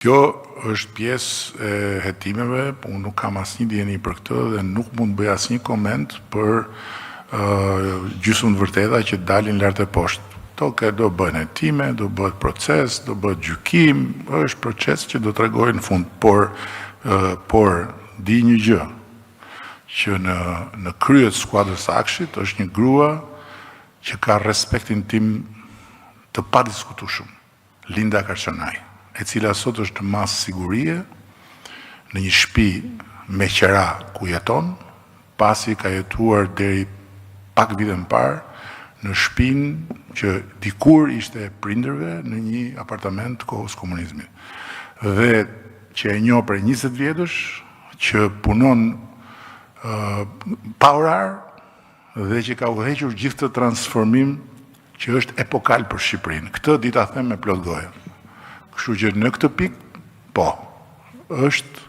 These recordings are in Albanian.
Kjo është pjesë e hetimeve, unë nuk kam asnjë dieni për këtë dhe nuk mund bëj asnjë koment për gjysmën vërteta që dalin lart e poshtë. Këto do bëhen hetime, do bëhet proces, do bëhet gjykim, është proces që do t'rregojë në fund, por di një gjë, që në krye të skuadrës së Akshit është një grua që ka respektin tim të padiskutueshëm, Linda Karçanaj, e cila sot është mas sigurie në një shtëpi me qera ku jeton, pasi ka jetuar deri pak vite më parë në shtëpinë që dikur ishte e prindërve në një apartament kohës komunizmit. Dhe që e njoh për 20 vjetësh, që punon pa orar dhe që ka udhëhequr gjithë të transformim që është epokal për Shqipërinë. Këtë di ta them me plot gojë. Kështu që në këtë pikë, po, është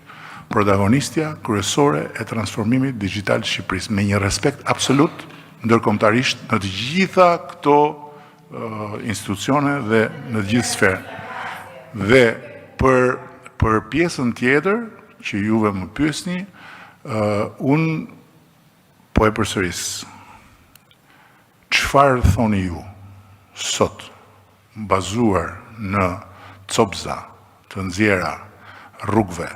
protagonistja kryesore e transformimit digjital të Shqipërisë, me një respekt absolut ndërkombëtarisht në të gjitha këto institucione dhe në të gjithë sferë. Dhe për pjesën tjetër që juve më pyesni, unë po e përsëris. Çfarë thoni ju sot, bazuar në copza të nxjera rrugëve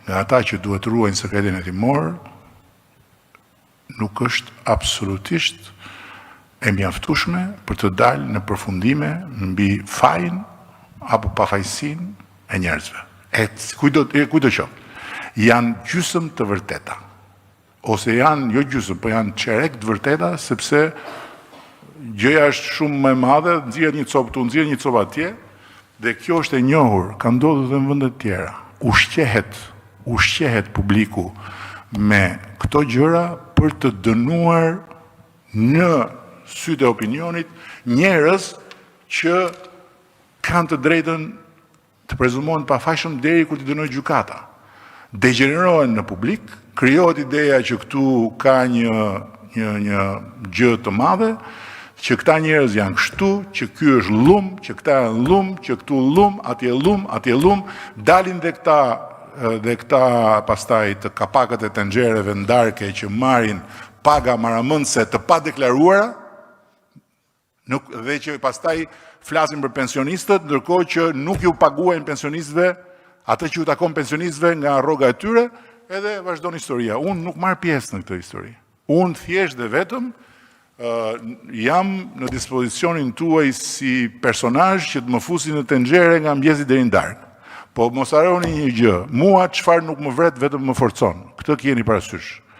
nga ata që duhet ruajnë sekretin hetimor, nuk është absolutisht e mjaftueshme për të dalë në përfundime mbi fajin apo pafajësinë e njerëzve. Kujdo qoftë, janë gjysmë të vërteta, ose janë jo gjysmë, po janë çerek të vërteta, sepse gjëja është shumë më e madhe, nxjerrët një copë këtu, nxjerrët një copë atje, dhe kjo është e njohur, ka ndodhur edhe në vende të tjera. Ushqehet publiku me këto gjëra për të dënuar në sytë e opinionit njerëz që kanë të drejtën të prezumohen pafajshëm deri kur t'i dënojë gjykata. Degenerohen në publik, krijohet ideja që këtu ka një gjë të madhe, që këta njerëz janë kështu, që ky është llum, që këta janë llum, që këtu llum, atje llum, dalin dhe këta pastaj të kapakët e tenxhereve ndarke që marrin paga maramëndse të padeklaruara, dhe që pastaj flasin për pensionistët, ndërkohë që nuk ju paguajnë pensionistëve atë që ju takon pensionistëve nga rroga e tyre, edhe vazhdon historia. Unë nuk marr pjesë në këtë histori. Unë thjesht dhe vetëm jam në dispozicionin tuaj si personazh që të më fusi në tenxhere nga mëngjesi deri në darkë. Po mos harroni një gjë, mua çfarë nuk më vret vetëm më forcon. Këtë keni parasysh.